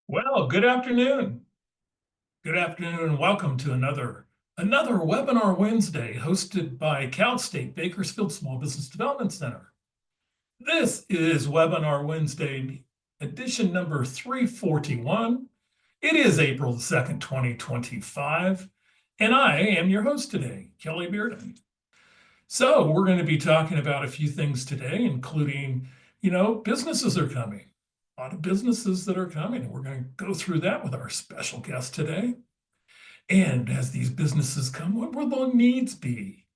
Well, good afternoon. Good afternoon and welcome to another Webinar Wednesday hosted by Cal State Bakersfield Small Business Development Center. This is Webinar Wednesday edition number 341. It is April 2nd, 2025, and I am your host today, Kelly Bearden. So we're going to be talking about a few things today, including, businesses are coming. A lot of businesses that are coming, and we're going to go through that with our special guest today. And as these businesses come, what will the needs be?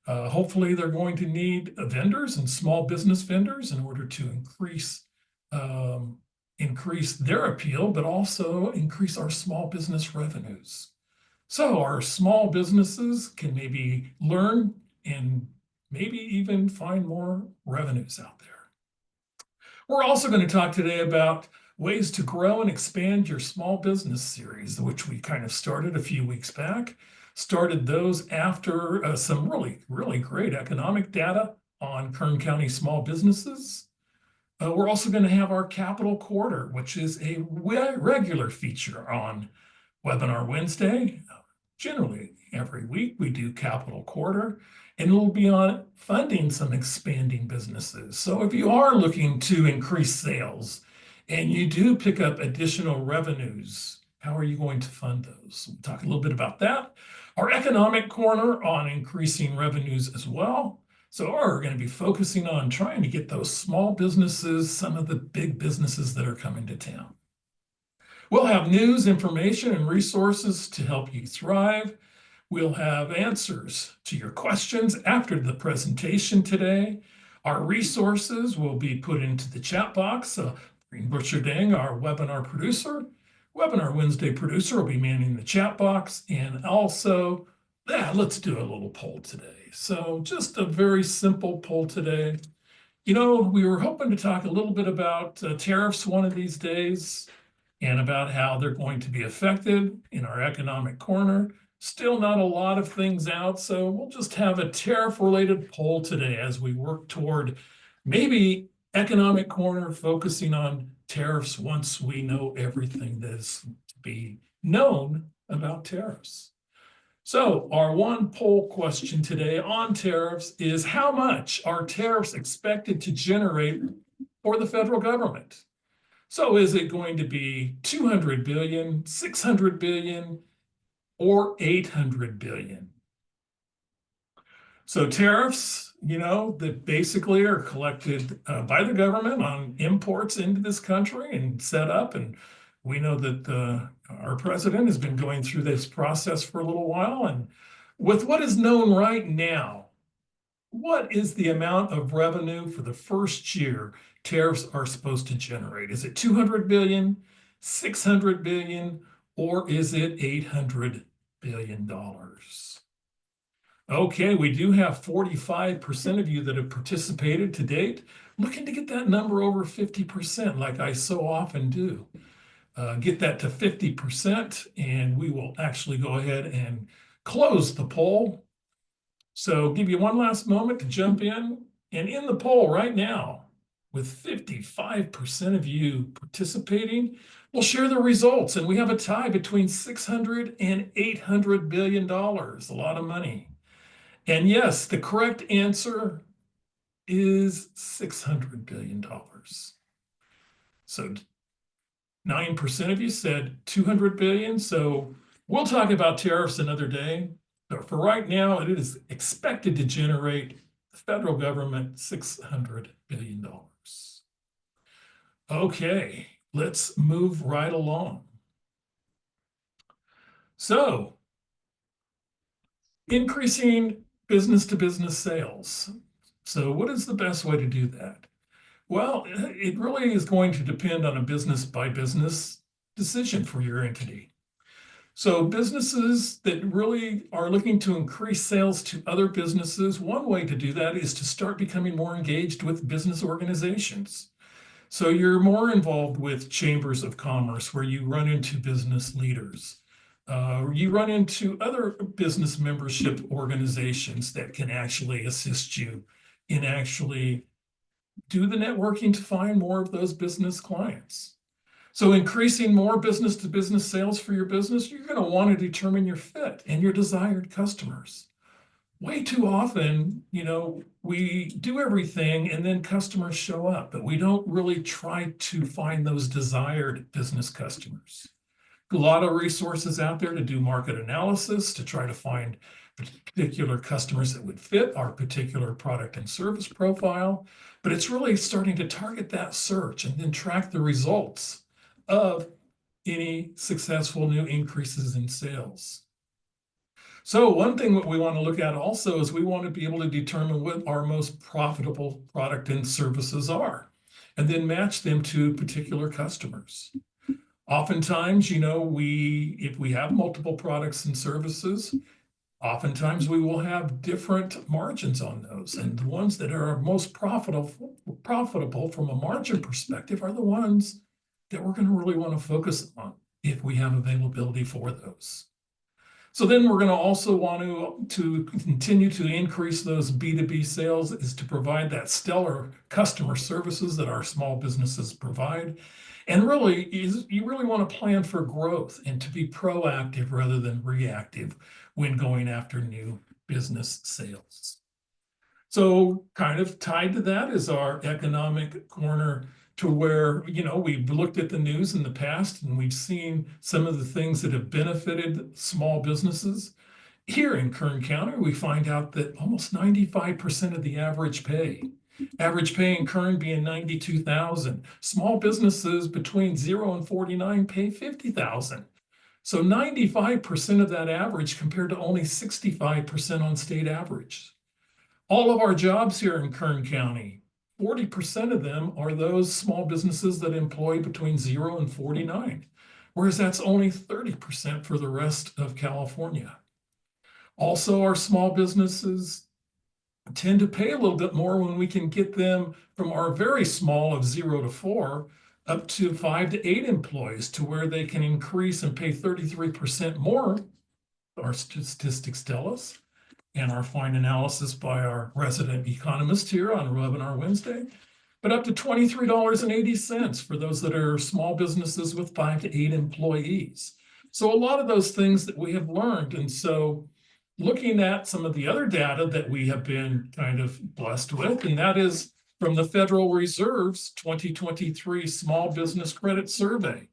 Hopefully, they're going to need vendors and small business vendors in order to increase their appeal, but also increase our small business revenues. So our small businesses can maybe learn and maybe even find more revenues out there. We're also going to talk today about ways to grow and expand your small business series, which we kind of started a few weeks back. Started those after some really, really great economic data on Kern County small businesses. We're also going to have our Capital Quarter, which is a regular feature on Webinar Wednesday. Generally, every week we do Capital Quarter, and it'll be on funding some expanding businesses. So if you are looking to increase sales and you do pick up additional revenues, how are you going to fund those? We'll talk a little bit about that. Our Economic Corner on increasing revenues as well. So we're going to be focusing on trying to get those small businesses, some of the big businesses that are coming to town. We'll have news, information, and resources to help you thrive. We'll have answers to your questions after the presentation today. Our resources will be put into the chat box. Butcher Dang, our webinar producer, Webinar Wednesday producer, will be manning the chat box. And also, let's do a little poll today. So just a very simple poll today. We were hoping to talk a little bit about tariffs one of these days and about how they're going to be affected in our Economic Corner. Still not a lot of things out, so we'll just have a tariff-related poll today as we work toward maybe Economic Corner focusing on tariffs once we know everything that is to be known about tariffs. So our one poll question today on tariffs is, how much are tariffs expected to generate for the federal government? So is it going to be 200 billion, 600 billion, or 800 billion? So tariffs, that basically are collected by the government on imports into this country and set up. And we know that our president has been going through this process for a little while. And with what is known right now, what is the amount of revenue for the first year tariffs are supposed to generate? Is it 200 billion, 600 billion, or is it 800 billion dollars? Okay, we do have 45% of you that have participated to date. Looking to get that number over 50%, like I so often do. Get that to 50%, and we will actually go ahead and close the poll. So give you one last moment to jump in. And in the poll right now, with 55% of you participating, we'll share the results. And we have a tie between 600 and 800 billion dollars, a lot of money. And yes, the correct answer is 600 billion dollars. So 9% of you said 200 billion. So we'll talk about tariffs another day. But for right now, it is expected to generate the federal government $600 billion. Okay, let's move right along. So, increasing business-to-business sales. So what is the best way to do that? Well, it really is going to depend on a business-by-business decision for your entity. So businesses that really are looking to increase sales to other businesses, one way to do that is to start becoming more engaged with business organizations. So you're more involved with chambers of commerce where you run into business leaders. You run into other business membership organizations that can actually assist you in actually do the networking to find more of those business clients. So increasing more business-to-business sales for your business, you're going to want to determine your fit and your desired customers. Way too often, we do everything and then customers show up, but we don't really try to find those desired business customers. A lot of resources out there to do market analysis, to try to find particular customers that would fit our particular product and service profile, but it's really starting to target that search and then track the results of any successful new increases in sales. So one thing that we want to look at also is we want to be able to determine what our most profitable product and services are, and then match them to particular customers. Oftentimes, if we have multiple products and services, oftentimes we will have different margins on those. And the ones that are most profitable from a margin perspective are the ones that we're going to really want to focus on if we have availability for those. So then we're going to also want to continue to increase those B2B sales, is to provide that stellar customer services that our small businesses provide. And really, you really want to plan for growth and to be proactive rather than reactive when going after new business sales. So kind of tied to that is our economic corner, to where, we've looked at the news in the past and we've seen some of the things that have benefited small businesses. Here in Kern County, we find out that almost 95% of the average pay in Kern being $92,000. Small businesses between 0 and 49 pay $50,000. So 95% of that average compared to only 65% on state average. All of our jobs here in Kern County, 40% of them are those small businesses that employ between 0 and 49, whereas that's only 30% for the rest of California. Also, our small businesses tend to pay a little bit more when we can get them from our very small of 0 to 4 up to 5 to 8 employees, to where they can increase and pay 33% more, our statistics tell us, and our fine analysis by our resident economist here on Webinar Wednesday, but up to $23.80 for those that are small businesses with 5 to 8 employees. So a lot of those things that we have learned. And so looking at some of the other data that we have been kind of blessed with, and that is from the Federal Reserve's 2023 Small Business Credit Survey.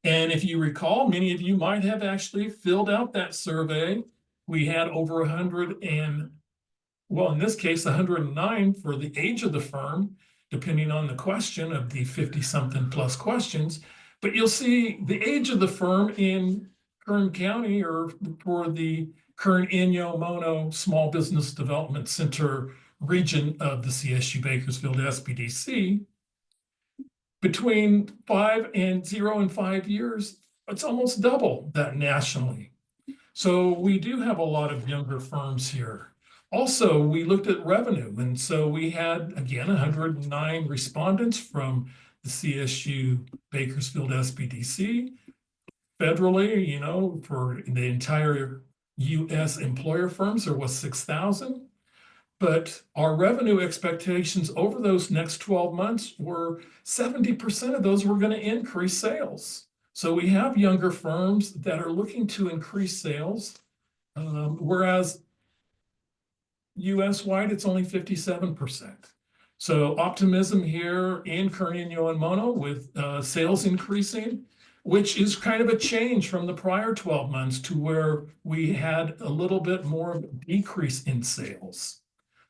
And if you recall, many of you might have actually filled out that survey. We had over 100 and, well, in this case, 109 for the age of the firm, depending on the question of the 50-something plus questions. But you'll see the age of the firm in Kern County, or for the Kern Mono Small Business Development Center region of the CSU Bakersfield SBDC, between 0 and 5 years, it's almost double that nationally. So we do have a lot of younger firms here. Also, we looked at revenue, and so we had, again, 109 respondents from the CSU Bakersfield SBDC. Federally, for the entire U.S. employer firms, there was 6,000. But our revenue expectations over those next 12 months were 70% of those were going to increase sales. So we have younger firms that are looking to increase sales, whereas US-wide, it's only 57%. So optimism here in Kern and Mono with sales increasing, which is kind of a change from the prior 12 months, to where we had a little bit more of a decrease in sales.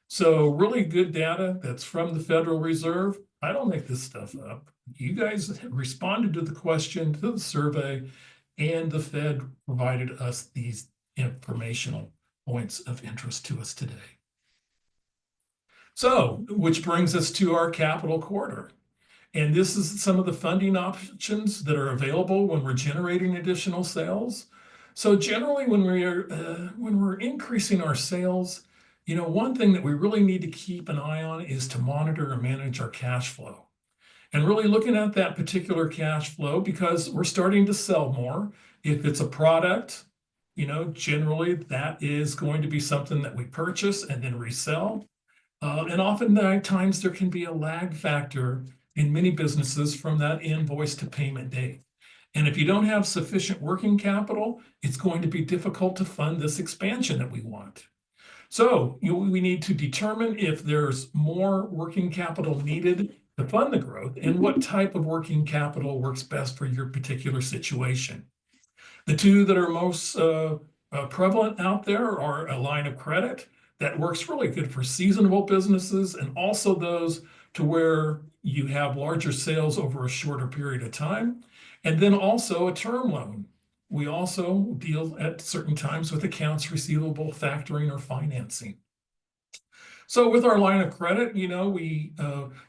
So really good data that's from the Federal Reserve. I don't make this stuff up. You guys responded to the question, to the survey, and the Fed provided us these informational points of interest to us today. So, which brings us to our capital quarter. And this is some of the funding options that are available when we're generating additional sales. So generally, when we're increasing our sales, one thing that we really need to keep an eye on is to monitor and manage our cash flow. And really looking at that particular cash flow, because we're starting to sell more. If it's a product, generally that is going to be something that we purchase and then resell. And oftentimes there can be a lag factor in many businesses from that invoice to payment date. And if you don't have sufficient working capital, it's going to be difficult to fund this expansion that we want. So we need to determine if there's more working capital needed to fund the growth and what type of working capital works best for your particular situation. The two that are most prevalent out there are a line of credit that works really good for seasonal businesses, and also those to where you have larger sales over a shorter period of time. And then also a term loan. We also deal at certain times with accounts receivable, factoring, or financing. So with our line of credit, we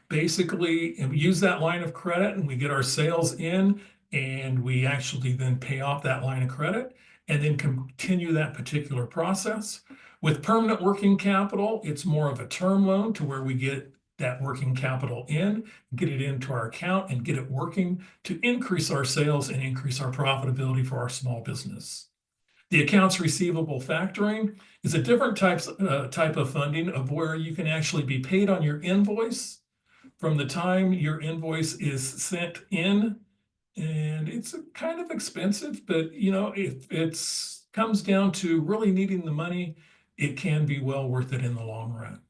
basically use that line of credit and we get our sales in, and we actually then pay off that line of credit and then continue that particular process. With permanent working capital, it's more of a term loan to where we get that working capital in, get it into our account, and get it working to increase our sales and increase our profitability for our small business. The accounts receivable factoring is a different type of funding of where you can actually be paid on your invoice from the time your invoice is sent in. And it's kind of expensive, but if it comes down to really needing the money, it can be well worth it in the long run.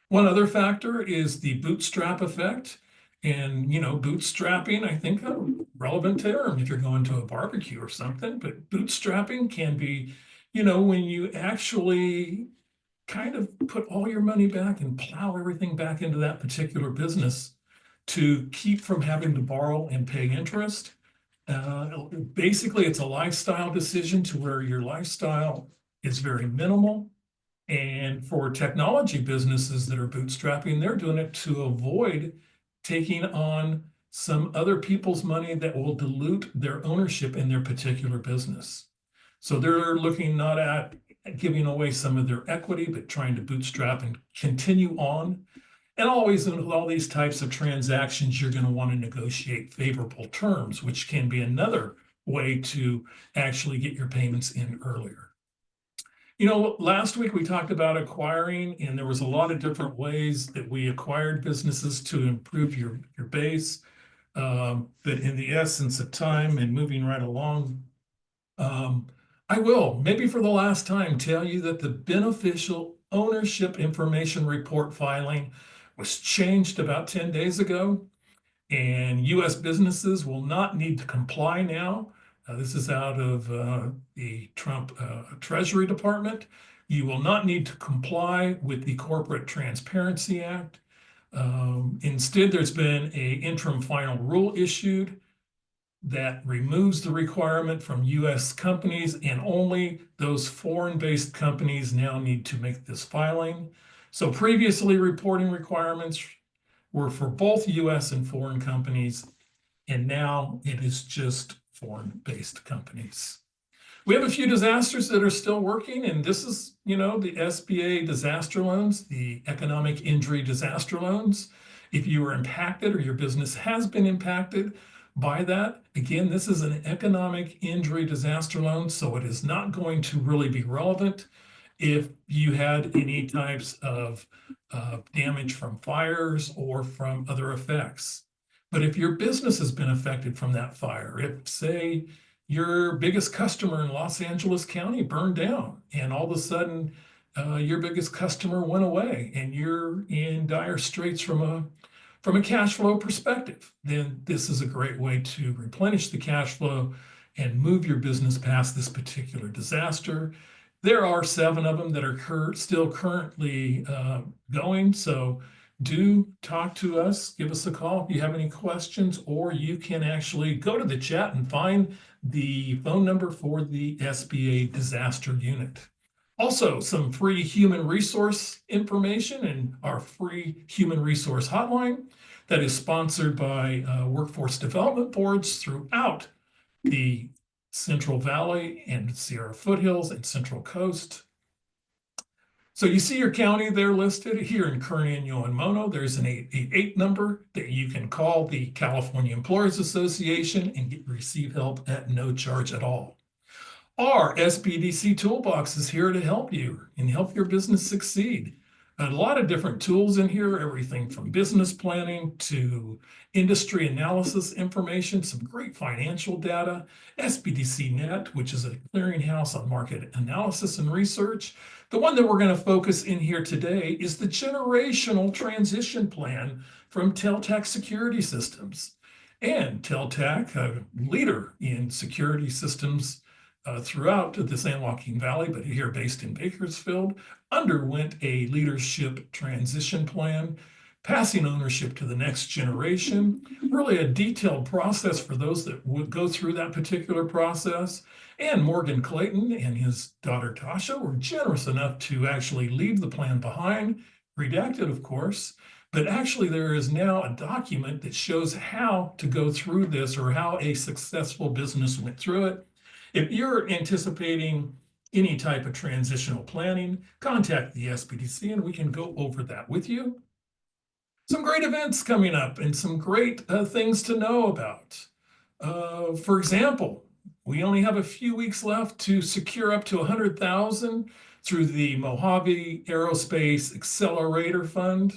One other factor is the bootstrap effect. And, bootstrapping, I think, a relevant term if you're going to a barbecue or something, but bootstrapping can be, when you actually kind of put all your money back and plow everything back into that particular business to keep from having to borrow and pay interest. Basically, it's a lifestyle decision to where your lifestyle is very minimal. And for technology businesses that are bootstrapping, they're doing it to avoid taking on some other people's money that will dilute their ownership in their particular business. So they're looking not at giving away some of their equity, but trying to bootstrap and continue on. And always in all these types of transactions, you're going to want to negotiate favorable terms, which can be another way to actually get your payments in earlier. Last week we talked about acquiring, and there was a lot of different ways that we acquired businesses to improve your base. But in the essence of time and moving right along, I will, maybe for the last time, tell you that the beneficial ownership information report filing was changed about 10 days ago, and U.S. businesses will not need to comply now. This is out of the Trump Treasury Department. You will not need to comply with the Corporate Transparency Act. Instead, there's been an interim final rule issued that removes the requirement from U.S. companies, and only those foreign-based companies now need to make this filing. So previously, reporting requirements were for both U.S. and foreign companies, and now it is just foreign-based companies. We have a few disasters that are still working, and this is, the SBA disaster loans, the economic injury disaster loans. If you were impacted or your business has been impacted by that, again, this is an economic injury disaster loan, so it is not going to really be relevant if you had any types of damage from fires or from other effects. But if your business has been affected from that fire, if, say, your biggest customer in Los Angeles County burned down, and all of a sudden your biggest customer went away, and you're in dire straits from a cash flow perspective, then this is a great way to replenish the cash flow and move your business past this particular disaster. There are 7 of them that are still currently going, so do talk to us, give us a call if you have any questions, or you can actually go to the chat and find the phone number for the SBA disaster unit. Also, some free human resource information in our free human resource hotline that is sponsored by workforce development boards throughout the Central Valley and Sierra Foothills and Central Coast. So you see your county there listed here in Kern, Inyo, and Mono. There's an 888 number that you can call the California Employers Association and receive help at no charge at all. Our SBDC Toolbox is here to help you and help your business succeed. A lot of different tools in here, everything from business planning to industry analysis information, some great financial data, SBDC Net, which is a clearinghouse on market analysis and research. The one that we're going to focus in here today is the generational transition plan from Teltec Security Systems. And Teltec, a leader in security systems throughout the San Joaquin Valley, but here based in Bakersfield, underwent a leadership transition plan, passing ownership to the next generation, really a detailed process for those that would go through that particular process. And Morgan Clayton and his daughter Tasha were generous enough to actually leave the plan behind, redacted, of course. But actually, there is now a document that shows how to go through this or how a successful business went through it. If you're anticipating any type of transitional planning, contact the SBDC and we can go over that with you. Some great events coming up and some great things to know about. For example, we only have a few weeks left to secure up to 100,000 through the Mojave Aerospace Accelerator Fund.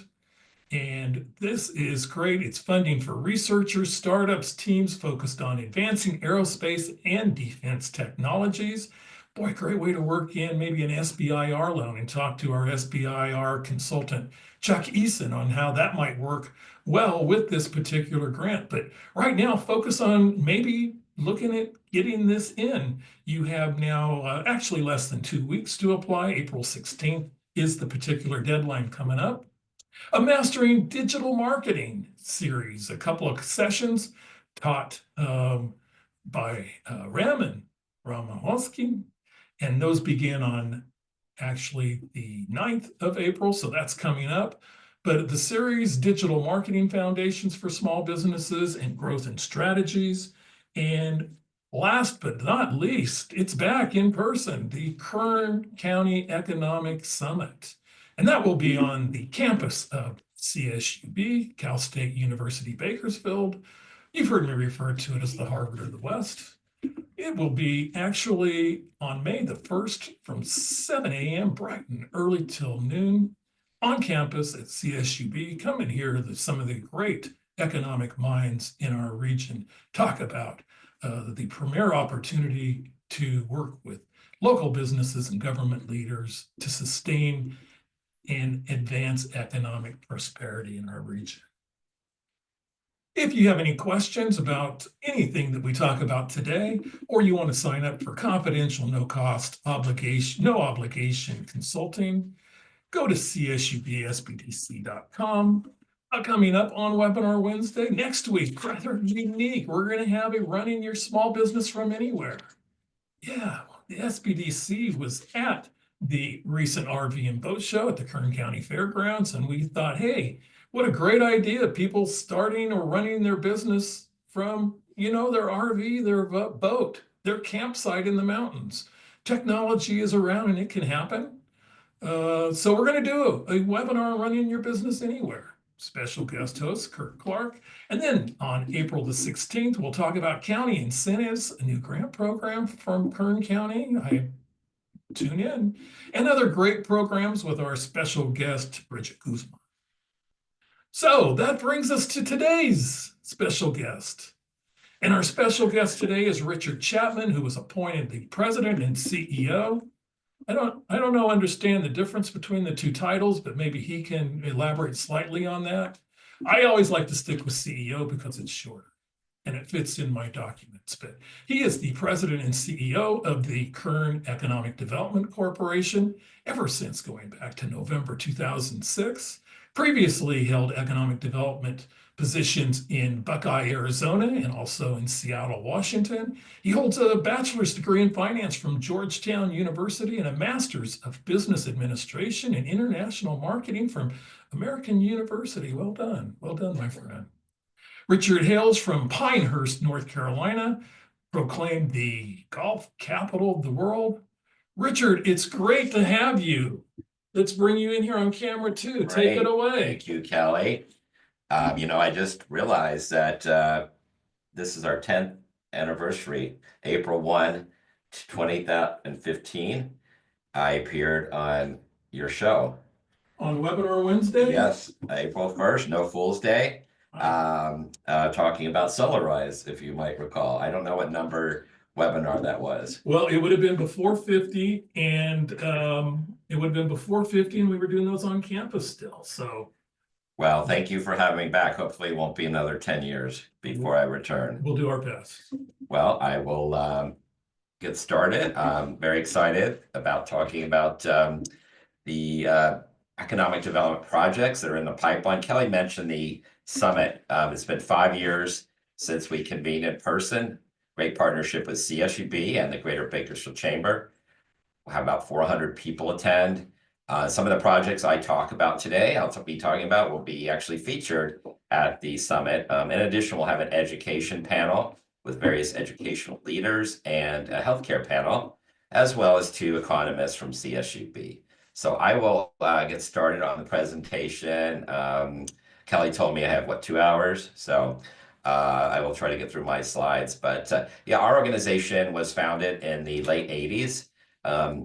And this is great. It's funding for researchers, startups, teams focused on advancing aerospace and defense technologies. Boy, great way to work in maybe an SBIR loan and talk to our SBIR consultant, Chuck Eason, on how that might work well with this particular grant. But right now, focus on maybe looking at getting this in. You have now actually less than 2 weeks to apply. April 16th is the particular deadline coming up. A Mastering Digital Marketing series, a couple of sessions taught by Raman Ramahosky, and those begin on actually the 9th of April, so that's coming up. But the series, Digital Marketing Foundations for Small Businesses and Growth and Strategies. And last but not least, it's back in person, the Kern County Economic Summit. And that will be on the campus of CSUB, Cal State University Bakersfield. You've heard me refer to it as the Harvard of the West. It will be actually on May the 1st from 7 a.m. bright and early till noon on campus at CSUB. Come and hear some of the great economic minds in our region talk about the premier opportunity to work with local businesses and government leaders to sustain and advance economic prosperity in our region. If you have any questions about anything that we talk about today, or you want to sign up for confidential, no obligation consulting, go to csubsbdc.com. Coming up on Webinar Wednesday, next week, rather unique, we're going to have a Running Your Small Business from Anywhere. Yeah, the SBDC was at the recent RV and boat show at the Kern County Fairgrounds, and we thought, hey, what a great idea, people starting or running their business from, their RV, their boat, their campsite in the mountains. Technology is around and it can happen. So we're going to do a webinar on Running Your Business Anywhere. Special guest host, Kurt Clark. And then on April the 16th, we'll talk about county incentives, a new grant program from Kern County. Tune in, and other great programs with our special guest, Bridget Guzman. So that brings us to today's special guest. And our special guest today is Richard Chapman, who was appointed the president and CEO. I don't understand the difference between the two titles, but maybe he can elaborate slightly on that. I always like to stick with CEO because it's shorter and it fits in my documents. But he is the president and CEO of the Kern Economic Development Corporation ever since going back to November 2006. Previously held economic development positions in Buckeye, Arizona, and also in Seattle, Washington. He holds a bachelor's degree in finance from Georgetown University and a master's of business administration and international marketing from American University. Well done, my friend. Richard hails from Pinehurst, North Carolina, proclaimed the golf capital of the world. Richard, it's great to have you. Let's bring you in here on camera too. Take it away. Thank you, Kelly. I just realized that this is our 10th anniversary, April 1, 2015. I appeared on your show. on webinar Wednesday. Yes, April 1st, no Fool's Day. Talking about Solarize, if you might recall. I don't know what number webinar that was. Well, it would have been before 50, and it would have been before 50, and we were doing those on campus still. So, well, thank you for having me back. Hopefully, it won't be another 10 years before I return. We'll do our best. Well, I will get started. I'm very excited about talking about the economic development projects that are in the pipeline. Kelly mentioned the summit. It's been 5 years since we convened in person. Great partnership with CSUB and the Greater Bakersfield Chamber. We'll have about 400 people attend. Some of the projects I talk about today, I'll be talking about, will be actually featured at the summit. In addition, we'll have an education panel with various educational leaders and a healthcare panel, as well as 2 economists from CSUB. So I will get started on the presentation. Kelly told me I have, 2 hours? So I will try to get through my slides. But yeah, our organization was founded in the late 80s.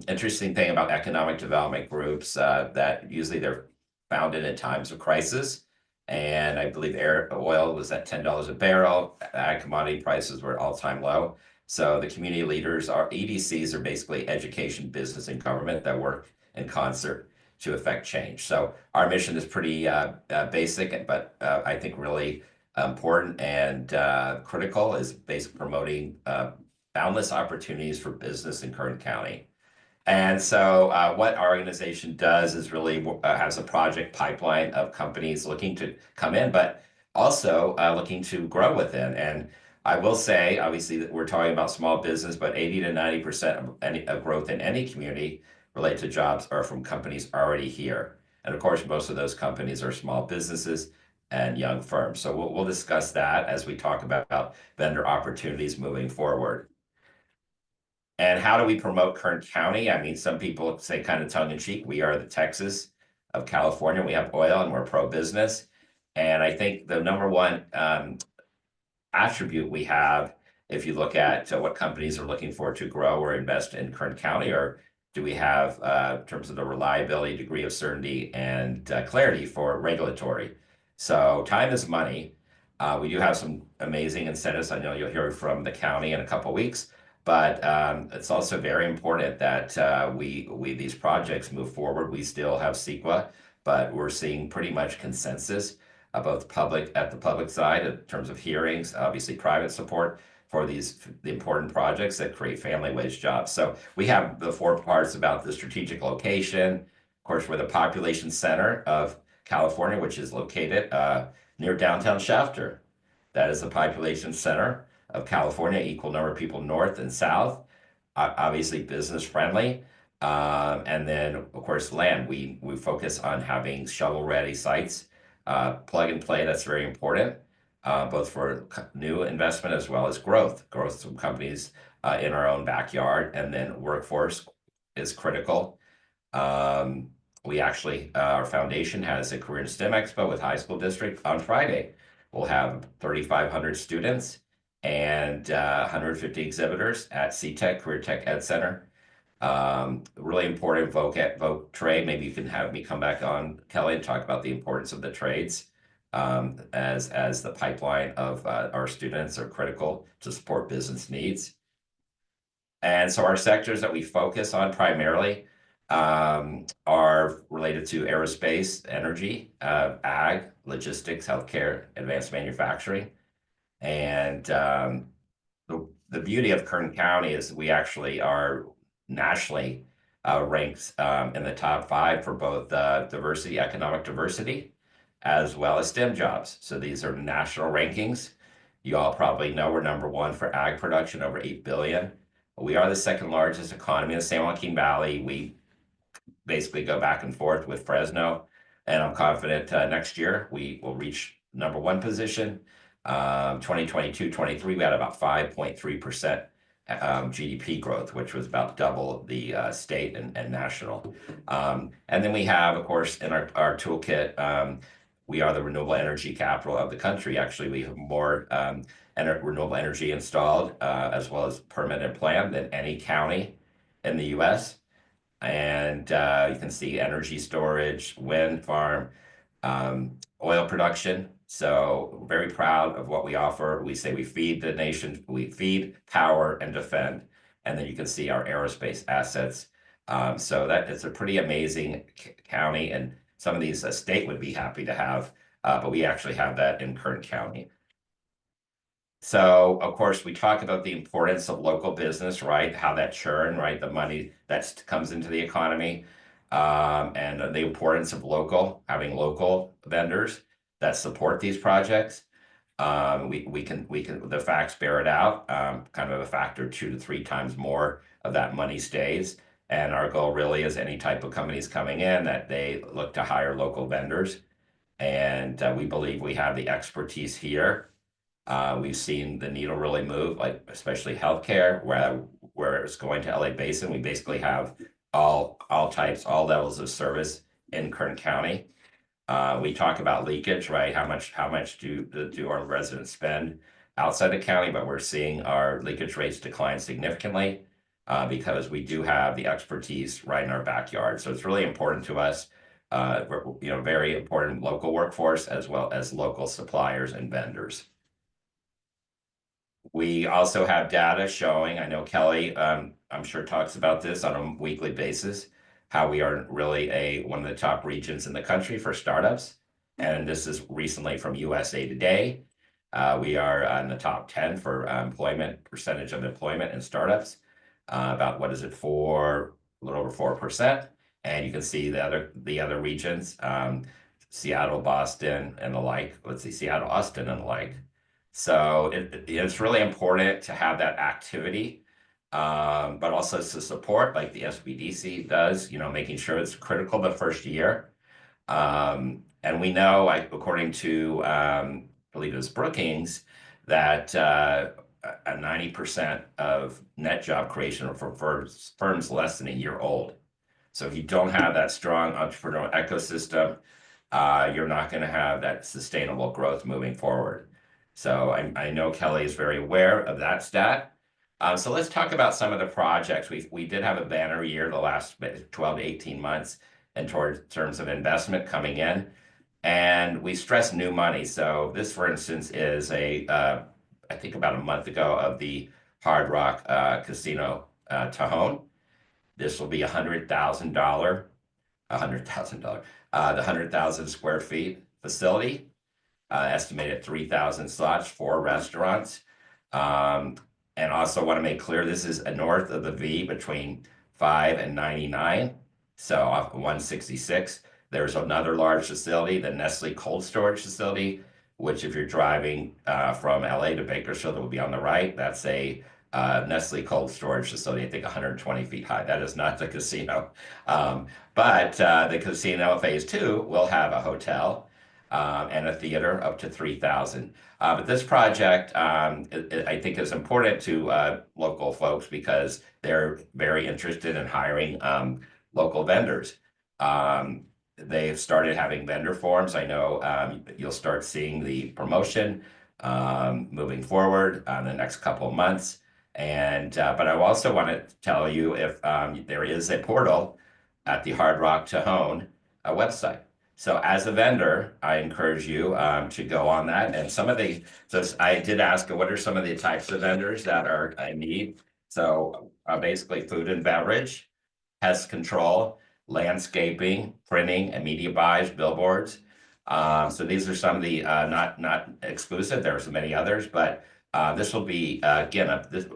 Interesting thing about economic development groups, that usually they're founded in times of crisis. And I believe oil was at $10 a barrel. Ag commodity prices were at all-time low. So the community leaders, our EDCs, are basically education, business, and government that work in concert to affect change. So our mission is pretty basic, but I think really important and critical, is basically promoting boundless opportunities for business in Kern County. And so what our organization does is really has a project pipeline of companies looking to come in, but also looking to grow within. And I will say, obviously, that we're talking about small business, but 80 to 90% of growth in any community related to jobs are from companies already here. And of course, most of those companies are small businesses and young firms. So we'll discuss that as we talk about vendor opportunities moving forward. And how do we promote Kern County? I mean, some people say kind of tongue in cheek, we are the Texas of California. We have oil and we're pro-business. And I think the number one attribute we have, if you look at what companies are looking for to grow or invest in Kern County, or do we have in terms of the reliability, degree of certainty, and clarity for regulatory. So time is money. We do have some amazing incentives. I know you'll hear from the county in a couple of weeks. But it's also very important that these projects move forward. We still have CEQA, but we're seeing pretty much consensus about the public side in terms of hearings, obviously private support for the important projects that create family wage jobs. So we have the 4 parts about the strategic location. Of course, we're the population center of California, which is located near downtown Shafter. That is the population center of California, equal number of people north and south, obviously business friendly. And then, of course, land. We focus on having shovel-ready sites, plug and play. That's very important, both for new investment as well as growth from companies in our own backyard. And then workforce is critical. We actually, our foundation has a Career and STEM Expo with high school district on Friday. We'll have 3,500 students and 150 exhibitors at CTEC, Career Tech Ed Center. Really important voc trade. Maybe you can have me come back on, Kelly, and talk about the importance of the trades as the pipeline of our students are critical to support business needs. And so our sectors that we focus on primarily are related to aerospace, energy, ag, logistics, healthcare, advanced manufacturing. And the beauty of Kern County is we actually are nationally ranked in the top 5 for both diversity, economic diversity, as well as STEM jobs. So these are national rankings. You all probably know we're number 1 for ag production, over 8 billion. We are the 2nd largest economy in the San Joaquin Valley. We basically go back and forth with Fresno, and I'm confident next year we will reach number 1 position. 2022-23, we had about 5.3% GDP growth, which was about double the state and national. And then we have, of course, in our toolkit, we are the renewable energy capital of the country. Actually, we have more renewable energy installed as well as permitted and planned than any county in the U.S. And you can see energy storage, wind farm, oil production. So we're very proud of what we offer. We say we feed the nation, we feed, power, and defend. And then you can see our aerospace assets. So that it's a pretty amazing county, and some of these a state would be happy to have, but we actually have that in Kern County. So, of course, we talk about the importance of local business, right? How that churn, right? The money that comes into the economy, and the importance of having local vendors that support these projects. We can the facts bear it out. Kind of a factor 2 to 3 times more of that money stays. And our goal really is any type of companies coming in that they look to hire local vendors. And we believe we have the expertise here. We've seen the needle really move, like especially healthcare, where it's going to LA Basin. We basically have all types, all levels of service in Kern County. We talk about leakage, right? How much do our residents spend outside the county? But we're seeing our leakage rates decline significantly because we do have the expertise right in our backyard. So it's really important to us. Very important local workforce as well as local suppliers and vendors. We also have data showing, I know Kelly, I'm sure talks about this on a weekly basis, how we are really one of the top regions in the country for startups. And this is recently from USA Today. We are in the top 10 for percentage of employment in startups. About what is it, a little over 4%. And you can see the other regions, Seattle, Boston, and the like. Let's see, Seattle, Austin, and the like. So it's really important to have that activity, but also to support, like the SBDC does, making sure it's critical the first year. And we know, like, according to, I believe it was Brookings, that 90% of net job creation are for firms less than a year old. So if you don't have that strong entrepreneurial ecosystem, you're not going to have that sustainable growth moving forward. So I know Kelly is very aware of that stat. So let's talk about some of the projects. We did have a banner year the last 12 to 18 months in terms of investment coming in. And we stress new money. So this, for instance, is I think about a month ago, of the Hard Rock Casino Tejon. This will be $100,000, the 100,000 square feet facility. Estimated 3,000 slots, 4 restaurants. And also want to make clear, this is north of the V between 5 and 99. So off 166, there's another large facility, the Nestle cold storage facility, which if you're driving from LA to Bakersfield, it will be on the right. That's a Nestle cold storage facility, I think 120 feet high. That is not the casino. But the casino phase 2 will have a hotel and a theater up to 3,000. But this project, I think, is important to local folks because they're very interested in hiring local vendors. They've started having vendor forums. I know you'll start seeing the promotion moving forward in the next couple of months. But I also want to tell you if there is a portal at the Hard Rock Tejon website. So as a vendor, I encourage you to go on that. And so I did ask, what are some of the types of vendors that are in need? So basically food and beverage, pest control, landscaping, printing and media buys, billboards. So these are some of the not exclusive. There are so many others, but this will be again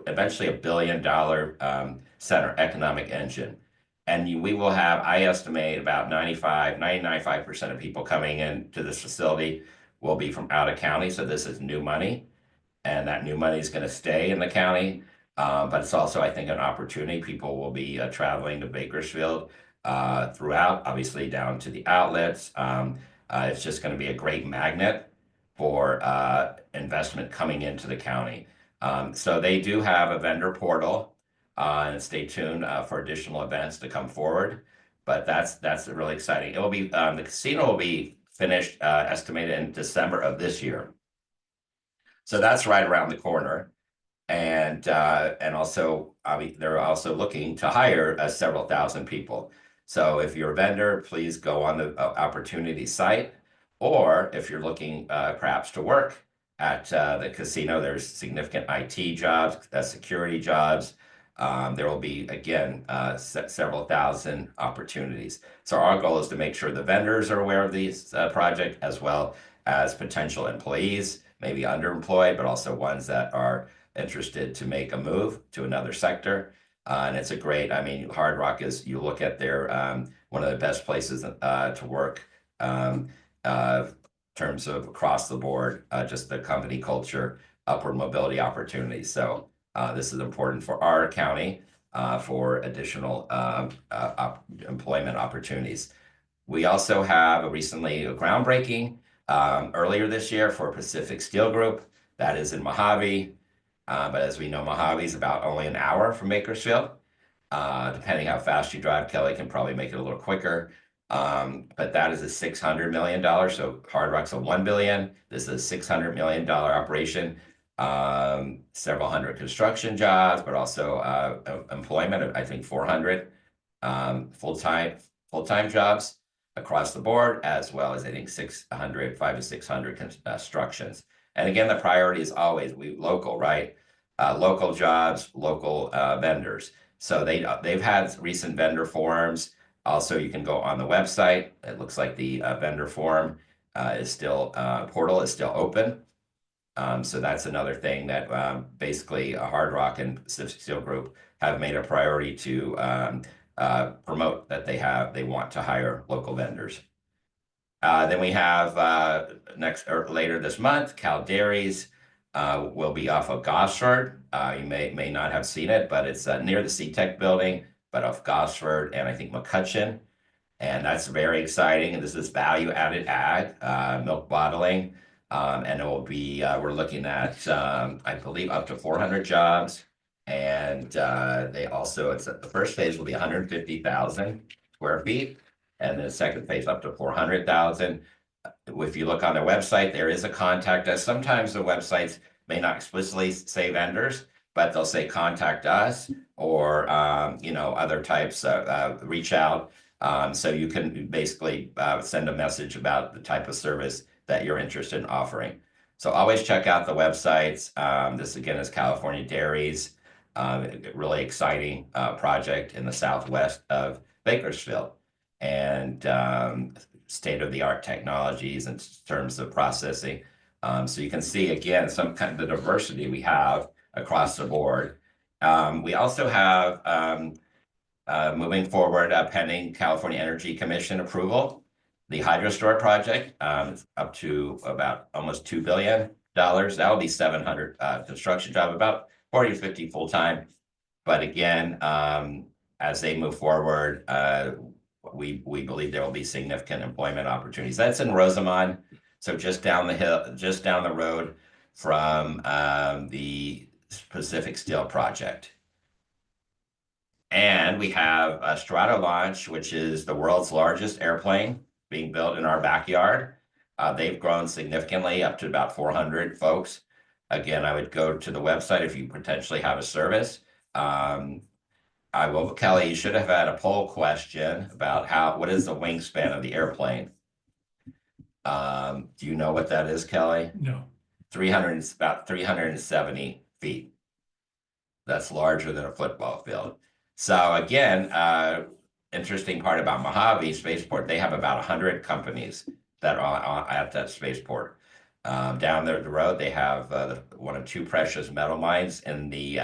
eventually $1 billion center economic engine. And we will have, I estimate, about 95% of people coming into this facility will be from out of county. So this is new money, and that new money is going to stay in the county. But it's also, I think, an opportunity. People will be traveling to Bakersfield throughout, obviously down to the outlets. It's just going to be a great magnet for investment coming into the county. So they do have a vendor portal. And stay tuned for additional events to come forward. But that's really exciting. It will be the casino will be finished estimated in December of this year. So that's right around the corner. And also, I mean, they're also looking to hire several thousand people. So if you're a vendor, please go on the opportunity site. Or if you're looking perhaps to work at the casino, there's significant IT jobs, security jobs. There will be, again, several thousand opportunities. So our goal is to make sure the vendors are aware of these project, as well as potential employees, maybe underemployed, but also ones that are interested to make a move to another sector. And it's a great, I mean, Hard Rock is, you look at their, one of the best places to work in terms of across the board, just the company culture, upward mobility opportunities. So this is important for our county for additional employment opportunities. We also have recently a groundbreaking earlier this year for Pacific Steel Group. That is in Mojave. But as we know, Mojave is about only an hour from Bakersfield. Depending how fast you drive, Kelly can probably make it a little quicker. But that is a $600 million. So Hard Rock's a $1 billion. This is a $600 million operation. Several hundred construction jobs, but also employment of, I think, 400 full-time jobs across the board, as well as I think 500 to 600 constructions. And again, the priority is always local, right? Local jobs, local vendors. So they've had recent vendor forums. Also, you can go on the website. It looks like the vendor forum portal is still open. So that's another thing that basically Hard Rock and Pacific Steel Group have made a priority to promote that they want to hire local vendors. Then we have later this month, Dairies will be off of Gosford. You may not have seen it, but it's near the CTEC building, but off Gosford and I think McCutcheon. And that's very exciting. And this is value-added ag, milk bottling. And it will be, we're looking at, I believe, up to 400 jobs. And the first phase will be 150,000 square feet. And the second phase up to 400,000. If you look on their website, there is a contact us. Sometimes the websites may not explicitly say vendors, but they'll say contact us or other types reach out. So you can basically send a message about the type of service that you're interested in offering. So always check out the websites. This again is California Dairies, really exciting project in the southwest of Bakersfield, and state-of-the-art technologies in terms of processing. So you can see again some kind of the diversity we have across the board. We also have moving forward pending California Energy Commission approval, the HydroStor project. It's up to about almost $2 billion. That'll be 700 construction jobs, about 40 to 50 full-time. But again, as they move forward, we believe there will be significant employment opportunities. That's in Rosamond, so just down the road from the Pacific Steel project. And we have a Stratolaunch, which is the world's largest airplane being built in our backyard. They've grown significantly, up to about 400 folks. Again, I would go to the website if you potentially have a service. Kelly, you should have had a poll question about what is the wingspan of the airplane? Do you know what that is, Kelly? No. About 370 feet. That's larger than a football field. So again, interesting part about Mojave Spaceport, they have about 100 companies that are at that spaceport. Down there the road, they have one of two precious metal mines in the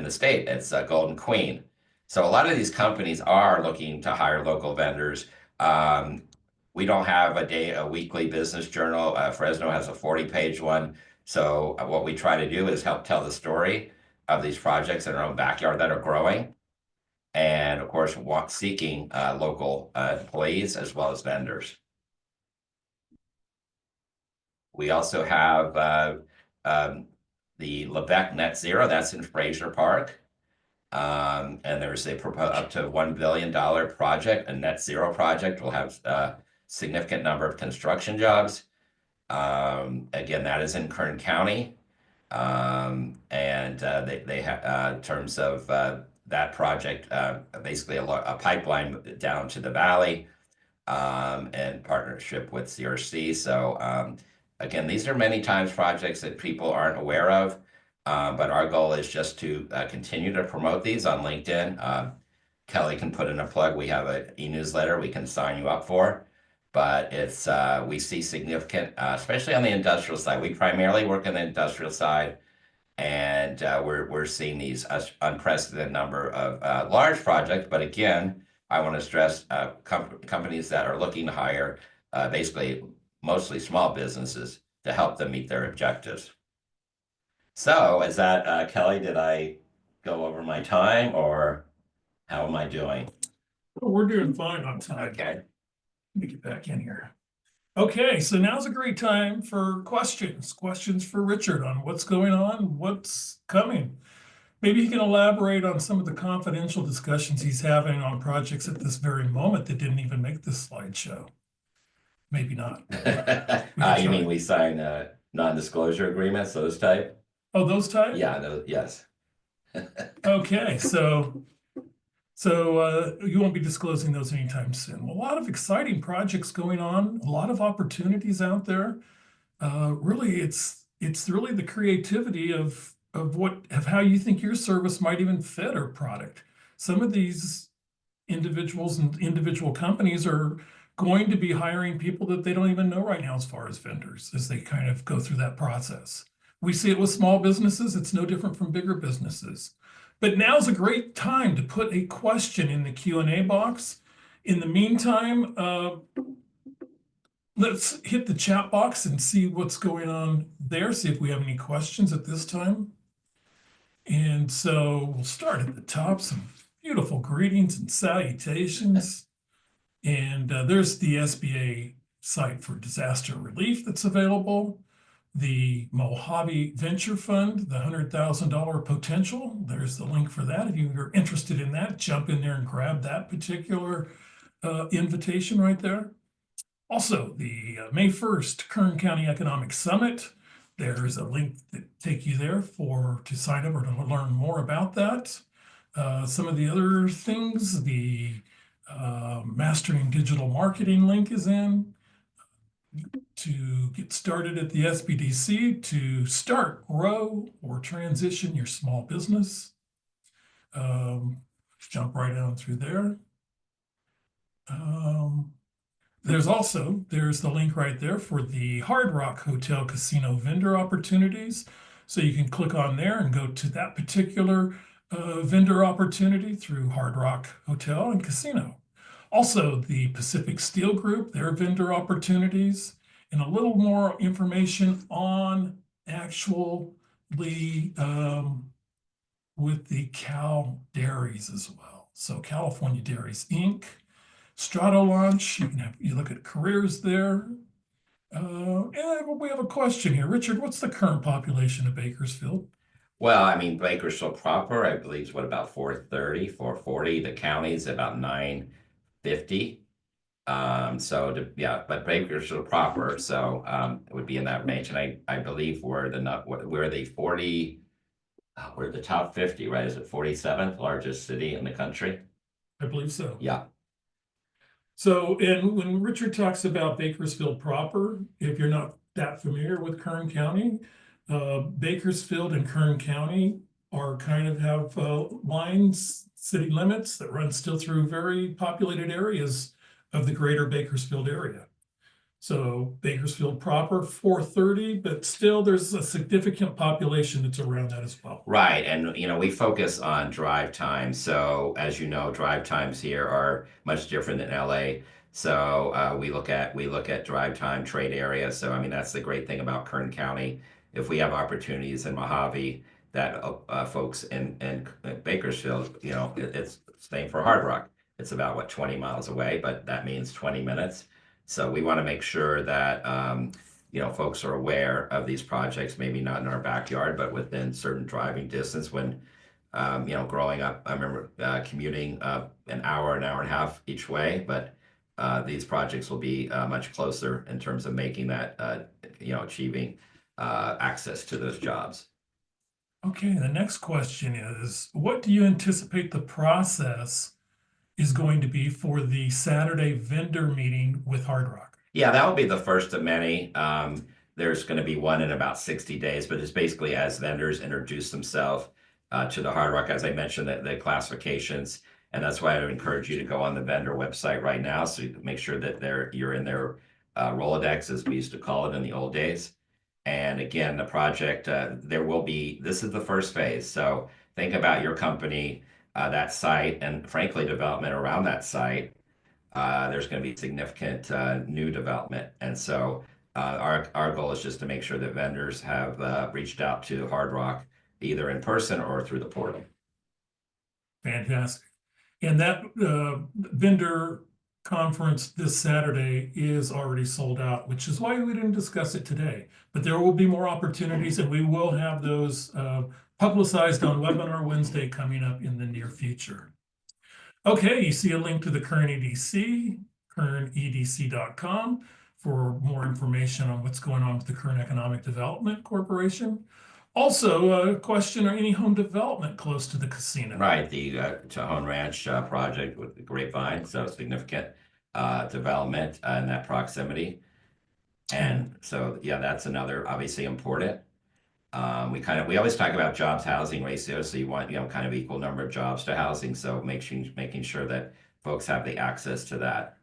state. It's Golden Queen. So a lot of these companies are looking to hire local vendors. We don't have a weekly business journal. Fresno has a 40-page one. So what we try to do is help tell the story of these projects in our own backyard that are growing. And of course, seeking local employees as well as vendors. We also have the Lebec Net Zero, that's in Fraser Park. And there's up to $1 billion project, a net zero project. Will have a significant number of construction jobs. Again, that is in Kern County. They have in terms of that project, basically a pipeline down to the valley, in partnership with CRC. So again, these are many times projects that people aren't aware of, but our goal is just to continue to promote these on LinkedIn. Kelly can put in a plug. We have an e-newsletter we can sign you up for, but it's we see significant, especially on the industrial side. We primarily work on the industrial side, and we're seeing these unprecedented number of large projects. But again, I want to stress companies that are looking to hire basically mostly small businesses to help them meet their objectives. So is that Kelly? Did I go over my time, or how am I doing? We're doing fine on time. Okay. Let me get back in here. Okay, so now's a great time for questions. Questions for Richard on what's going on, what's coming. Maybe he can elaborate on some of the confidential discussions he's having on projects at this very moment that didn't even make this slideshow. Maybe not. You mean we sign non-disclosure agreements, those type? Oh, those type? Yeah, yes. Okay, so you won't be disclosing those anytime soon. Well, a lot of exciting projects going on, a lot of opportunities out there. Really, it's really the creativity of how you think your service might even fit or product. Some of these individuals and individual companies are going to be hiring people that they don't even know right now as far as vendors, as they kind of go through that process. We see it with small businesses. It's no different from bigger businesses. But now's a great time to put a question in the Q&A box. In the meantime, let's hit the chat box and see what's going on there, see if we have any questions at this time. And so we'll start at the top, some beautiful greetings and salutations. And there's the SBA site for disaster relief that's available. The Mojave Venture Fund, the $100,000 potential. There's the link for that. If you're interested in that, jump in there and grab that particular invitation right there. Also, the May 1st Kern County Economic Summit. There's a link that take you there to sign up or to learn more about that. Some of the other things, the Mastering Digital Marketing link is in. To get started at the SBDC, to start, grow, or transition your small business. Jump right on through there. There's the link right there for the Hard Rock Hotel Casino vendor opportunities. So you can click on there and go to that particular vendor opportunity through Hard Rock Hotel and Casino. Also, the Pacific Steel Group, their vendor opportunities, and a little more information on actually with the Cal Dairies as well. So California Dairies Inc., Stratolaunch, you look at careers there. And we have a question here. Richard, what's the current population of Bakersfield? Well, I mean, Bakersfield proper, I believe, is what, about 430, 440. The county's about 950. But Bakersfield proper, so it would be in that range. And I believe we're the top 50, right? Is it 47th largest city in the country? I believe so. Yeah. So, and when Richard talks about Bakersfield proper, if you're not that familiar with Kern County, Bakersfield and Kern County are kind of have lines, city limits that run still through very populated areas of the greater Bakersfield area. So Bakersfield proper, 430, but still there's a significant population that's around that as well. Right, and we focus on drive time. So as you know, drive times here are much different than LA. So we look at drive time trade area. So I mean that's the great thing about Kern County. If we have opportunities in Mojave, that folks in Bakersfield, it's same for Hard Rock. It's about 20 miles away, but that means 20 minutes. So we want to make sure that folks are aware of these projects, maybe not in our backyard, but within certain driving distance. When growing up, I remember commuting an hour and a half each way, but these projects will be much closer in terms of making that achieving access to those jobs. Okay, the next question is, what do you anticipate the process is going to be for the Saturday vendor meeting with Hard Rock? Yeah, that will be the first of many. There's going to be one in about 60 days, but it's basically as vendors introduce themselves to the Hard Rock, as I mentioned, the classifications. And that's why I would encourage you to go on the vendor website right now so you can make sure that you're in their Rolodex, as we used to call it in the old days. And again, the project, this is the first phase. So think about your company, that site, and frankly, development around that site. There's going to be significant new development. And so our goal is just to make sure that vendors have reached out to Hard Rock either in person or through the portal. Fantastic. And that vendor conference this Saturday is already sold out, which is why we didn't discuss it today. But there will be more opportunities, and we will have those publicized on Webinar Wednesday coming up in the near future. Okay, you see a link to the Kern EDC, kernedc.com, for more information on what's going on with the Kern Economic Development Corporation. Also, a question, are any home development close to the casino? Right, the Tejon Ranch project with the Grapevine, so significant development in that proximity. And so, yeah, that's another obviously important. We always talk about jobs housing ratio, so you want kind of equal number of jobs to housing, so making sure that folks have the access to that.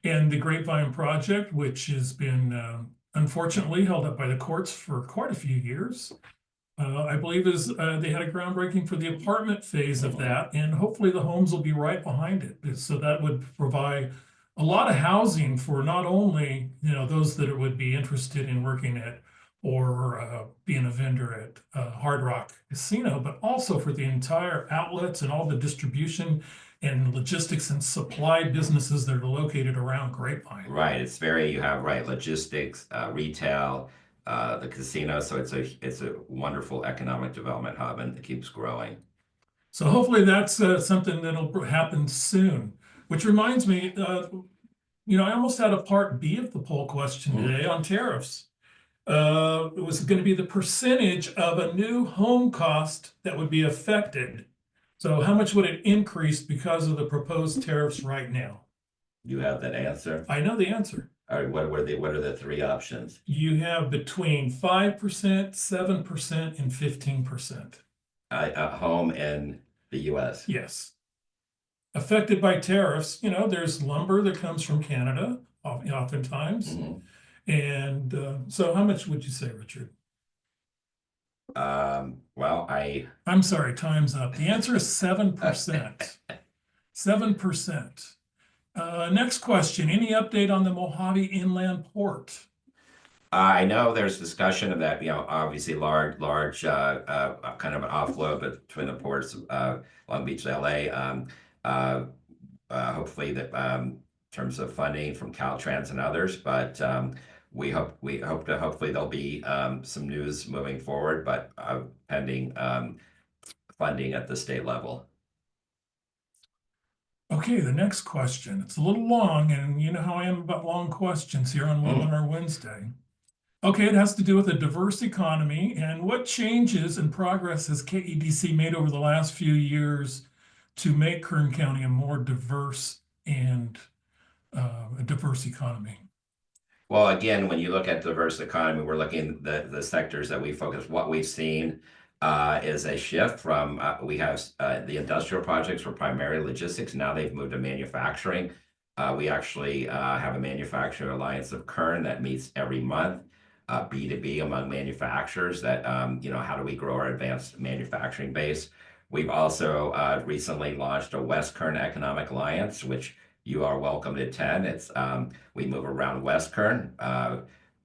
And the Grapevine project, which has been unfortunately held up by the courts for quite a few years, I believe they had a groundbreaking for the apartment phase of that, and hopefully the homes will be right behind it. So that would provide a lot of housing for not only those that would be interested in working at or being a vendor at Hard Rock Casino, but also for the entire outlets and all the distribution and logistics and supply businesses that are located around Grapevine. Right, you have logistics, retail, the casino, so it's a wonderful economic development hub, and it keeps growing. So hopefully that's something that'll happen soon. Which reminds me, I almost had a part B of the poll question today on tariffs. It was going to be the percentage of a new home cost that would be affected. So how much would it increase because of the proposed tariffs right now? You have that answer? I know the answer. All right, what are the three options? You have between 5%, 7%, and 15%. A home in the US? Yes. Affected by tariffs, there's lumber that comes from Canada, oftentimes. And so how much would you say, Richard? Well, I'm sorry, time's up. The answer is 7%. 7%. Next question, any update on the Mojave Inland Port? I know there's discussion of that, obviously large kind of an offload between the ports, Long Beach, LA. Hopefully that in terms of funding from Caltrans and others, but hopefully there'll be some news moving forward, but pending funding at the state level. Okay, the next question. It's a little long, and you know how I am about long questions here on Webinar Wednesday. Okay, it has to do with a diverse economy, and what changes and progress has KEDC made over the last few years to make Kern County a more diverse and a diverse economy? Well, again, when you look at diverse economy, we're looking at the sectors that we focus. What we've seen is a shift from we have the industrial projects were primarily logistics. Now they've moved to manufacturing. We actually have a manufacturing alliance of Kern that meets every month, B2B among manufacturers. That how do we grow our advanced manufacturing base? We've also recently launched a West Kern Economic Alliance, which you are welcome to attend. It's we move around West Kern,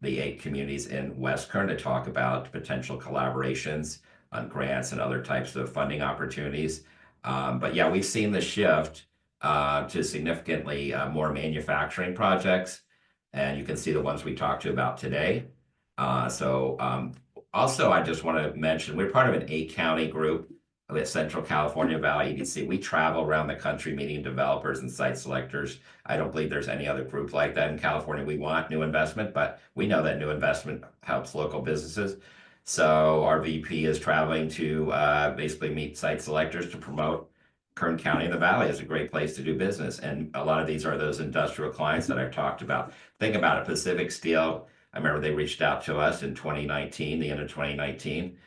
the 8 communities in West Kern, to talk about potential collaborations on grants and other types of funding opportunities. But yeah, we've seen the shift to significantly more manufacturing projects, and you can see the ones we talked to about today. Also, I just want to mention we're part of an 8-county group with Central California Valley EDC. We travel around the country meeting developers and site selectors. I don't believe there's any other group like that in California. We want new investment, but we know that new investment helps local businesses. So our VP is traveling to basically meet site selectors to promote Kern County and the Valley as a great place to do business. And a lot of these are those industrial clients that I've talked about. Think about it, Pacific Steel. I remember they reached out to us in 2019, the end of 2019.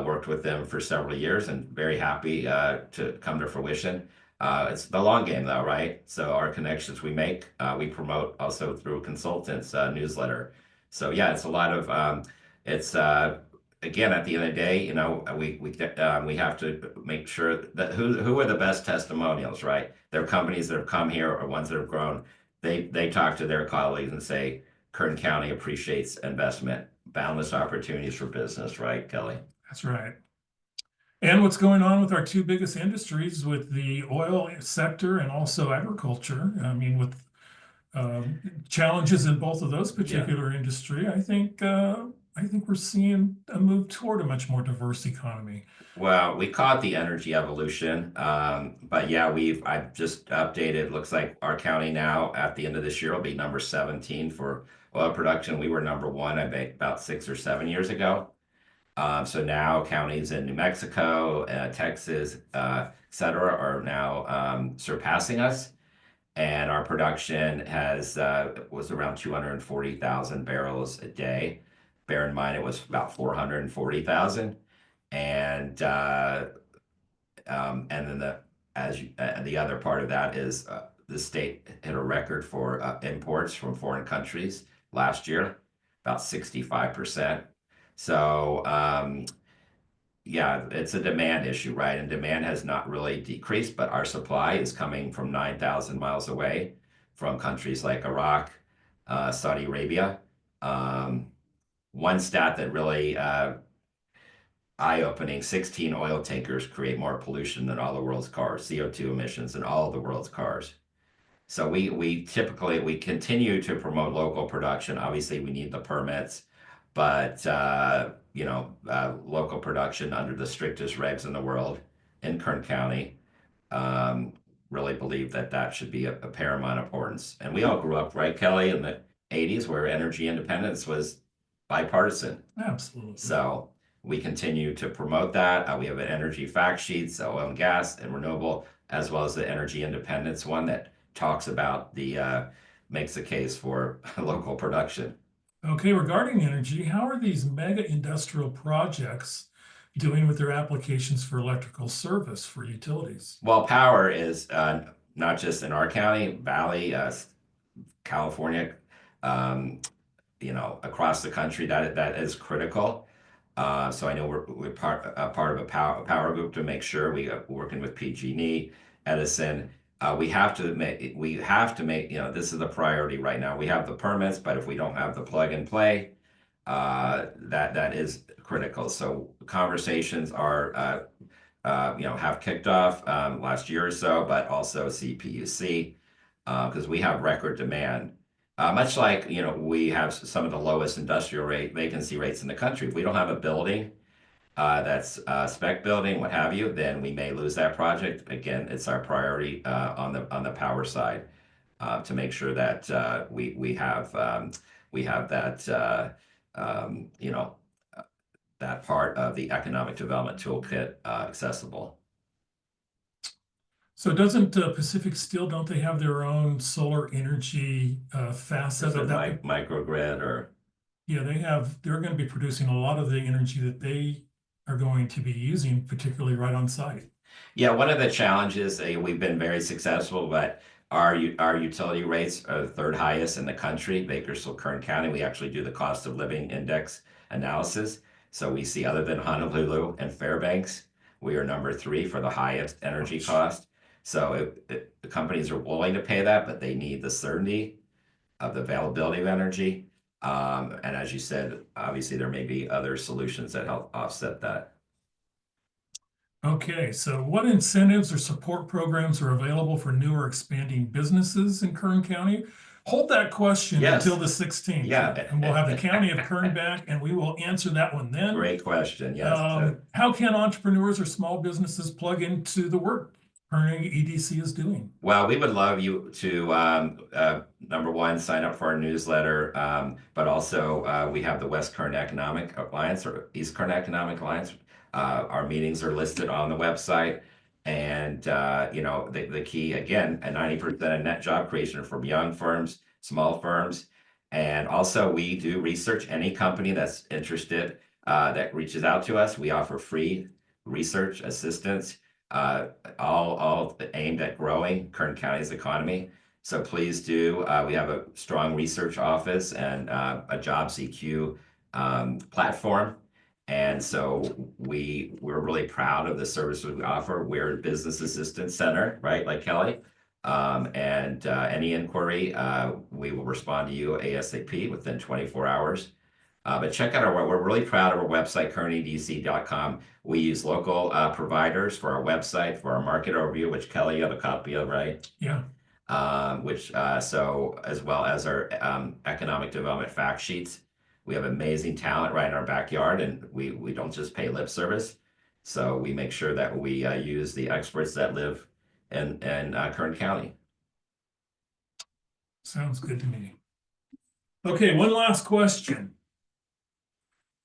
Worked with them for several years and very happy to come to fruition. It's the long game though, right? So our connections we make, we promote also through consultants newsletter. So yeah, it's a lot of it's again at the end of the day, you know, we have to make sure that who are the best testimonials, right? There are companies that have come here or ones that have grown. They talk to their colleagues and say, Kern County appreciates investment, boundless opportunities for business, right, Kelly? That's right. And what's going on with our two biggest industries, with the oil sector and also agriculture? I mean, with challenges in both of those particular industry, I think we're seeing a move toward a much more diverse economy. Well, we call it the energy evolution, but yeah, I've just updated. Looks like our county now at the end of this year will be number 17 for oil production. We were number one, I bet, about 6 or 7 years ago. So now counties in New Mexico, Texas, et cetera, are now surpassing us. And our production was around 240,000 barrels a day. Bear in mind, it was about 440,000. And then the other part of that is the state hit a record for imports from foreign countries last year, about 65%. So, yeah, it's a demand issue, right? And demand has not really decreased, but our supply is coming from 9,000 miles away from countries like Iraq, Saudi Arabia. One stat that really eye-opening, 16 oil tankers create more pollution than all the world's cars, CO2 emissions in all the world's cars. So we continue to promote local production. Obviously, we need the permits. But you know, local production under the strictest regs in the world in Kern County, really believe that should be a paramount importance. And we all grew up, right, Kelly, in the 80s, where energy independence was bipartisan. Absolutely. So we continue to promote that. We have an energy fact sheet, so oil and gas and renewable, as well as the energy independence one that talks about makes the case for local production. Okay, regarding energy, how are these mega industrial projects doing with their applications for electrical service for utilities? Well, power is not just in our county, Valley, California, you know, across the country, that is critical. So I know we're part of a power group to make sure we're working with PG&E, Edison. We have to make, you know, this is a priority right now. We have the permits, but if we don't have the plug and play, that is critical. So conversations are, you know, have kicked off last year or so, but also CPUC, because we have record demand. Much like, you know, we have some of the lowest industrial vacancy rates in the country. If we don't have a building that's spec building, what have you, then we may lose that project. Again, it's our priority on the power side to make sure that we have that you know, that part of the economic development toolkit accessible. So doesn't Pacific Steel, don't they have their own solar energy facet of that? Microgrid or? Yeah, they're going to be producing a lot of the energy that they are going to be using, particularly right on site. Yeah, one of the challenges, we've been very successful, but our utility rates are the third highest in the country. Bakersfield, Kern County, we actually do the cost of living index analysis. So we see, other than Honolulu and Fairbanks, we are number 3 for the highest energy cost. So the companies are willing to pay that, but they need the certainty of the availability of energy. And as you said, obviously there may be other solutions that help offset that. Okay, so what incentives or support programs are available for new or expanding businesses in Kern County? Hold that question until the 16th. Yeah. And we'll have the County of Kern back and we will answer that one then. Great question, yes. How can entrepreneurs or small businesses plug into the work Kern EDC is doing. Well, we would love you to, number one, sign up for our newsletter, but also we have the West Kern Economic Alliance or East Kern Economic Alliance. Our meetings are listed on the website. And, you know, the key, again, a 90% of net job creation from young firms, small firms. And also we do research. Any company that's interested that reaches out to us, we offer free research assistance. All aimed at growing Kern County's economy. So please do. We have a strong research office and a jobs EQ platform. And so we're really proud of the services we offer. We're a business assistance center, right? Like Kelly. And any inquiry, we will respond to you ASAP within 24 hours. But check out we're really proud of our website, kernedc.com. We use local providers for our website, for our market overview, which Kelly, you have a copy of, right? Yeah. So as well as our economic development fact sheets. We have amazing talent right in our backyard, and we don't just pay lip service. So we make sure that we use the experts that live in Kern County. Sounds good to me. Okay, one last question.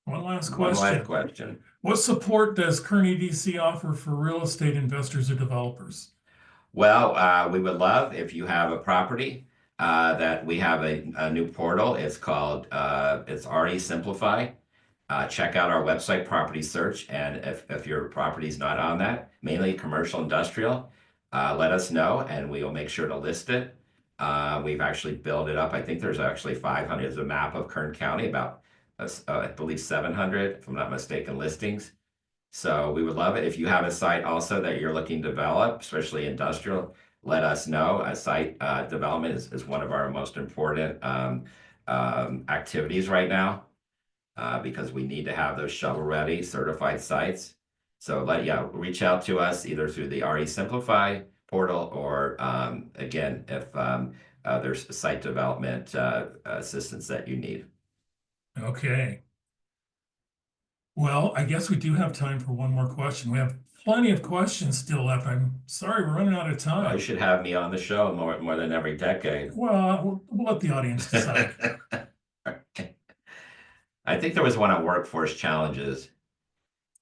One last question. What support does Kern EDC offer for real estate investors or developers? Well, we would love if you have a property that we have a new portal. It's called it's already Simplify. Check out our website, Property Search, and if your property is not on that, mainly commercial, industrial, let us know, and we will make sure to list it. We've actually built it up. I think there's actually 500. There's a map of Kern County, about I believe 700, if I'm not mistaken, listings. So we would love it. If you have a site also that you're looking to develop, especially industrial, let us know. A site development is one of our most important activities right now because we need to have those shovel-ready certified sites. So reach out to us either through the RE Simplify portal or again, if there's site development assistance that you need. Okay. Well, I guess we do have time for one more question. We have plenty of questions still left. I'm sorry, we're running out of time. Well, you should have me on the show more than every decade. Well, we'll let the audience decide. I think there was one on workforce challenges.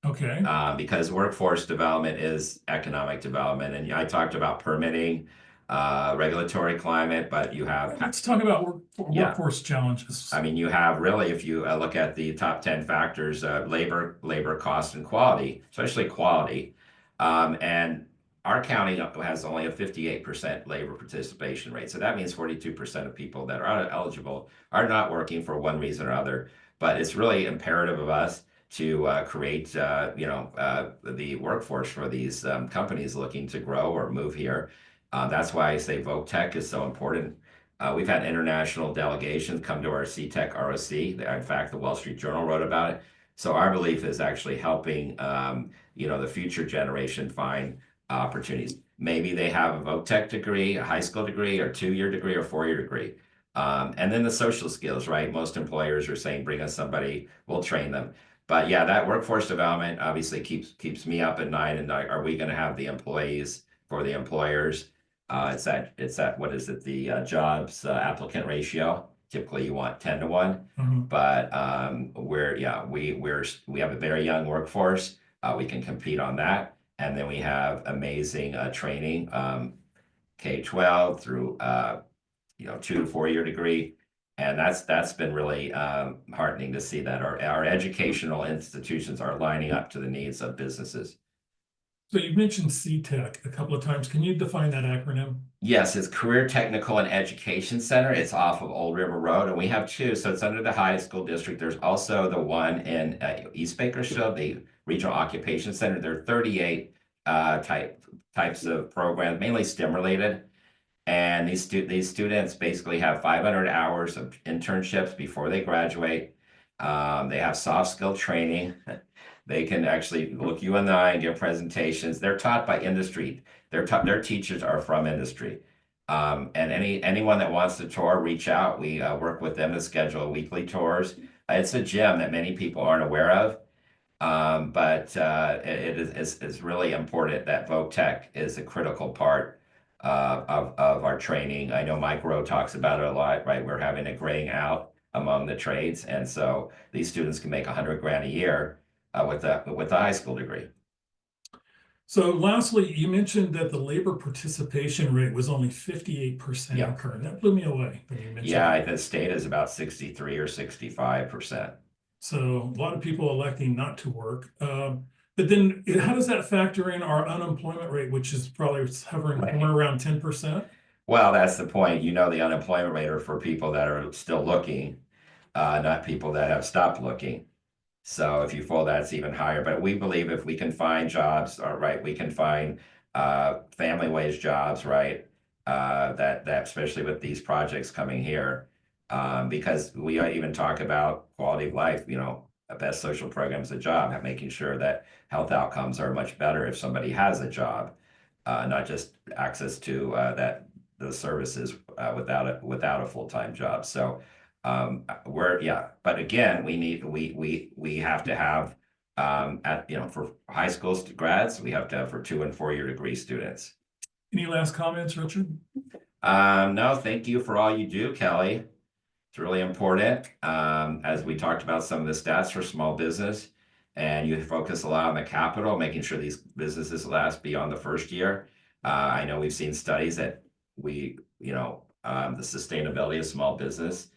Okay. Because workforce development is economic development, and I talked about permitting, regulatory climate, but you have. Let's talk about workforce challenges. I mean, you have really, if you look at the top 10 factors, labor cost, and quality, especially quality. And our county has only a 58% labor participation rate. So that means 42% of people that are eligible are not working for one reason or other. But it's really imperative of us to create, the workforce for these companies looking to grow or move here. That's why I say Voc Tech is so important. We've had international delegations come to our CTech ROC. In fact, the Wall Street Journal wrote about it. So our belief is actually helping, the future generation find opportunities. Maybe they have a Voc Tech degree, a high school degree, or 2-year degree, or 4-year degree. And then the social skills, right? Most employers are saying, bring us somebody, we'll train them. But yeah, that workforce development obviously keeps me up at night. And are we going to have the employees for the employers? It's that what is it? The jobs applicant ratio. Typically, you want 10 to 1. Mm-hmm. But we have a very young workforce. We can compete on that, and then we have amazing training, K-12 through 2 to 4-year degree. And that's been really heartening to see that our educational institutions are lining up to the needs of businesses. So you've mentioned CTech a couple of times. Can you define that acronym? Yes, it's Career Technical and Education Center. It's off of Old River Road, and we have 2. So it's under the high school district. There's also the one in East Bakersfield, the Regional Occupation Center. There are 38 types of programs, mainly STEM related. And these students basically have 500 hours of internships before they graduate. They have soft skill training. They can actually look you in the eye and give presentations. They're taught by industry. Their teachers are from industry. And anyone that wants to tour, reach out. We work with them to schedule weekly tours. It's a gem that many people aren't aware of. But it's really important that voc tech is a critical part of our training. I know Mike Rowe talks about it a lot, right? We're having a graying out among the trades, and so these students can make 100 grand a year with a high school degree. So lastly, you mentioned that the labor participation rate was only 58% Yeah. in Kern. That blew me away when you mentioned Yeah, that. the state is about 63 or 65%. So a lot of people electing not to work. But then how does that factor in our unemployment rate, which is probably hovering Right. somewhere around 10%? Well, that's the point. You know, the unemployment rate are for people that are still looking, not people that have stopped looking. So if you fold that, it's even higher. But we believe if we can find jobs, right, we can find family wage jobs, right? That especially with these projects coming here, because we even talk about quality of life. You know, a best social program is a job, making sure that health outcomes are much better if somebody has a job, not just access to the services without a full-time job. So but again, we have to have for high school grads, we have to have for 2 and 4 year degree students. Any last comments, Richard? No, thank you for all you do, Kelly. It's really important. As we talked about some of the stats for small business, and you focus a lot on the capital, making sure these businesses last beyond the first year. I know we've seen studies that the sustainability of small business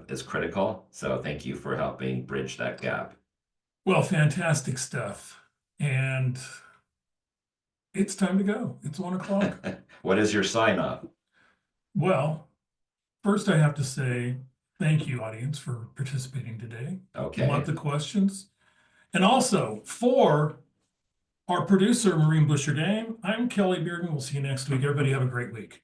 is critical. So thank you for helping bridge that gap. Well, fantastic stuff. And it's time to go. It's 1 o'clock. What is your sign off? Well, first I have to say thank you, audience, for participating today. Okay. Love the questions. And also for our producer, Maureen Busher-Dame, I'm Kelly Bearden. We'll see you next week. Everybody have a great week.